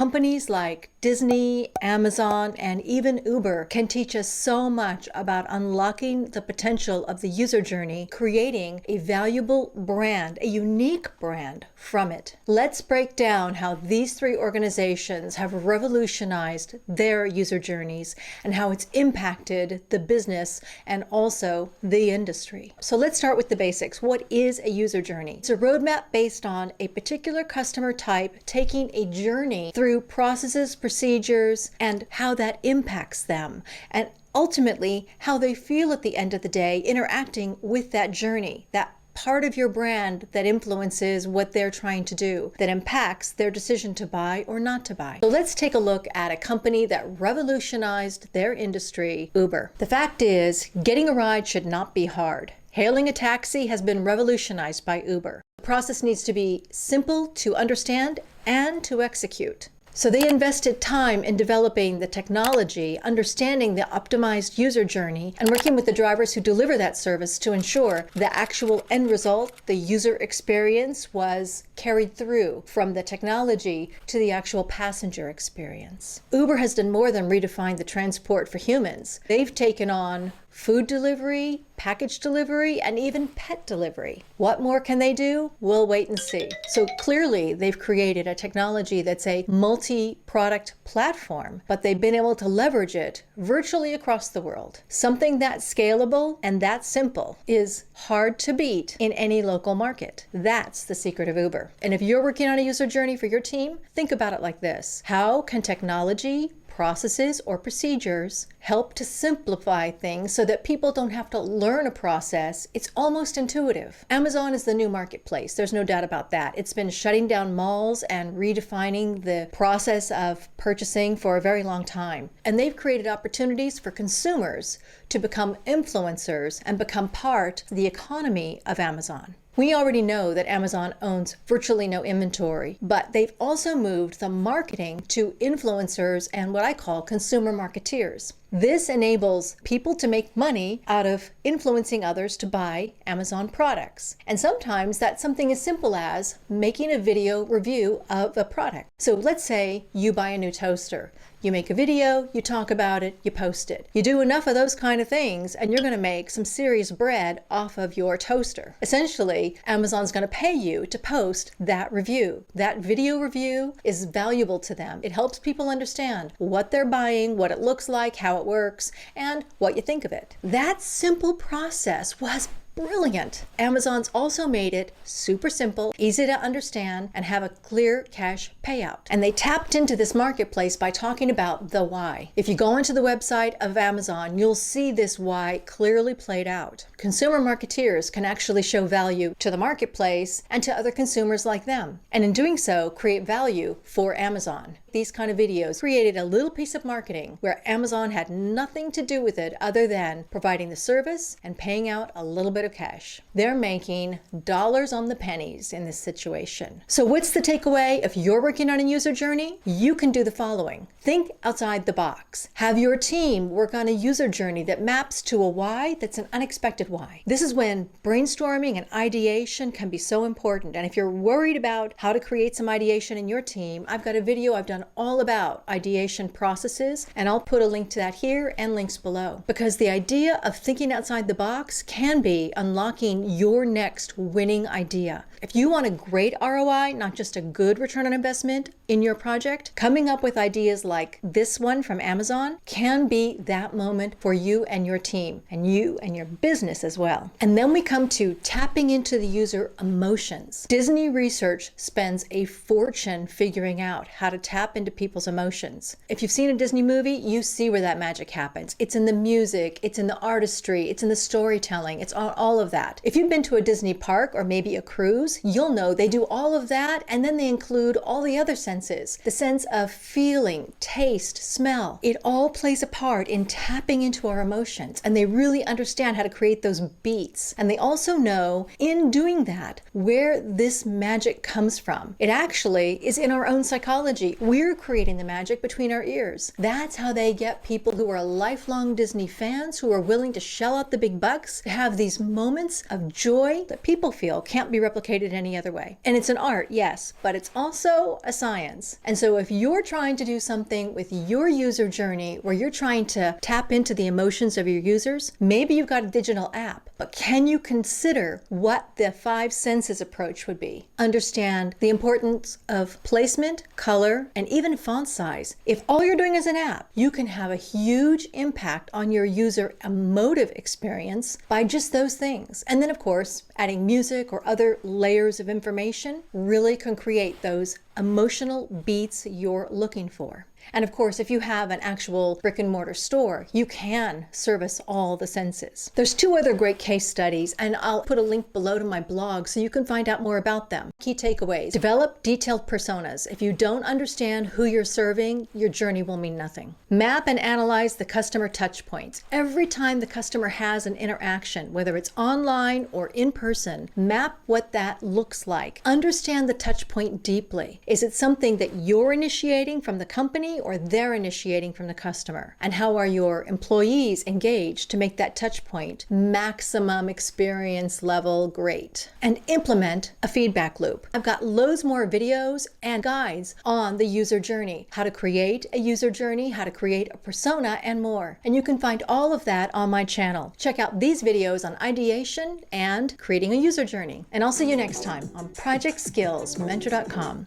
Companies like Disney, Amazon, and even Uber can teach us so much about unlocking the potential of the user journey, creating a valuable brand, a unique brand from it. Let's break down how these three organizations have revolutionized their user journeys and how it's impacted the business and also the industry. So let's start with the basics. What is a user journey? It's a roadmap based on a particular customer type taking a journey through processes, procedures, and how that impacts them, and ultimately how they feel at the end of the day interacting with that journey, that part of your brand that influences what they're trying to do, that impacts their decision to buy or not to buy. So let's take a look at a company that revolutionized their industry, Uber. The fact is, getting a ride should not be hard. Hailing a taxi has been revolutionized by Uber. The process needs to be simple to understand and to execute. So they invested time in developing the technology, understanding the optimized user journey, and working with the drivers who deliver that service to ensure the actual end result, the user experience, was carried through from the technology to the actual passenger experience. Uber has done more than redefine the transport for humans. They've taken on food delivery, package delivery, and even pet delivery. What more can they do? We'll wait and see. So clearly they've created a technology that's a multi-product platform, but they've been able to leverage it virtually across the world. Something that's scalable and that simple is hard to beat in any local market. That's the secret of Uber. And if you're working on a user journey for your team, think about it like this. How can technology, processes, or procedures help to simplify things so that people don't have to learn a process? It's almost intuitive. Amazon is the new marketplace. There's no doubt about that. It's been shutting down malls and redefining the process of purchasing for a very long time. And they've created opportunities for consumers to become influencers and become part of the economy of Amazon. We already know that Amazon owns virtually no inventory, but they've also moved the marketing to influencers and what I call consumer marketeers. This enables people to make money out of influencing others to buy Amazon products. And sometimes that's something as simple as making a video review of a product. So let's say you buy a new toaster. You make a video, you talk about it, you post it. You do enough of those kind of things and you're going to make some serious bread off of your toaster. Essentially, Amazon's going to pay you to post that review. That video review is valuable to them. It helps people understand what they're buying, what it looks like, how it works, and what you think of it. That simple process was brilliant. Amazon's also made it super simple, easy to understand, and have a clear cash payout. And they tapped into this marketplace by talking about the why. If you go onto the website of Amazon, you'll see this why clearly played out. Consumer marketeers can actually show value to the marketplace and to other consumers like them. And in doing so, create value for Amazon. These kind of videos created a little piece of marketing where Amazon had nothing to do with it other than providing the service and paying out a little bit of cash. They're making dollars on the pennies in this situation. So what's the takeaway? If you're working on a user journey, you can do the following. Think outside the box. Have your team work on a user journey that maps to a why that's an unexpected why. This is when brainstorming and ideation can be so important. And if you're worried about how to create some ideation in your team, I've got a video I've done all about ideation processes, and I'll put a link to that here and links below. Because the idea of thinking outside the box can be unlocking your next winning idea. If you want a great ROI, not just a good return on investment in your project, coming up with ideas like this one from Amazon can be that moment for you and your team, and you and your business as well. And then we come to tapping into the user emotions. Disney research spends a fortune figuring out how to tap into people's emotions. If you've seen a Disney movie, you see where that magic happens. It's in the music, it's in the artistry, it's in the storytelling, it's all of that. If you've been to a Disney park or maybe a cruise, you'll know they do all of that, and then they include all the other senses. The sense of feeling, taste, smell. It all plays a part in tapping into our emotions, and they really understand how to create those beats. And they also know, in doing that, where this magic comes from. It actually is in our own psychology. We're creating the magic between our ears. That's how they get people who are lifelong Disney fans, who are willing to shell out the big bucks, to have these moments of joy that people feel can't be replicated any other way. And it's an art, yes, but it's also a science. And so if you're trying to do something with your user journey where you're trying to tap into the emotions of your users, maybe you've got a digital app, but can you consider what the 5 senses approach would be? Understand the importance of placement, color, and even font size. If all you're doing is an app, you can have a huge impact on your user emotive experience by just those things. And then, of course, adding music or other layers of information really can create those emotional beats you're looking for. And of course, if you have an actual brick and mortar store, you can service all the senses. There's 2 other great case studies, and I'll put a link below to my blog so you can find out more about them. Key takeaways: develop detailed personas. If you don't understand who you're serving, your journey will mean nothing. Map and analyze the customer touch points. Every time the customer has an interaction, whether it's online or in person, map what that looks like. Understand the touch point deeply. Is it something that you're initiating from the company or they're initiating from the customer? And how are your employees engaged to make that touch point maximum experience level great? And implement a feedback loop. I've got loads more videos and guides on the user journey, how to create a user journey, how to create a persona, and more. And you can find all of that on my channel. Check out these videos on ideation and creating a user journey. And I'll see you next time on ProjectSkillsMentor.com.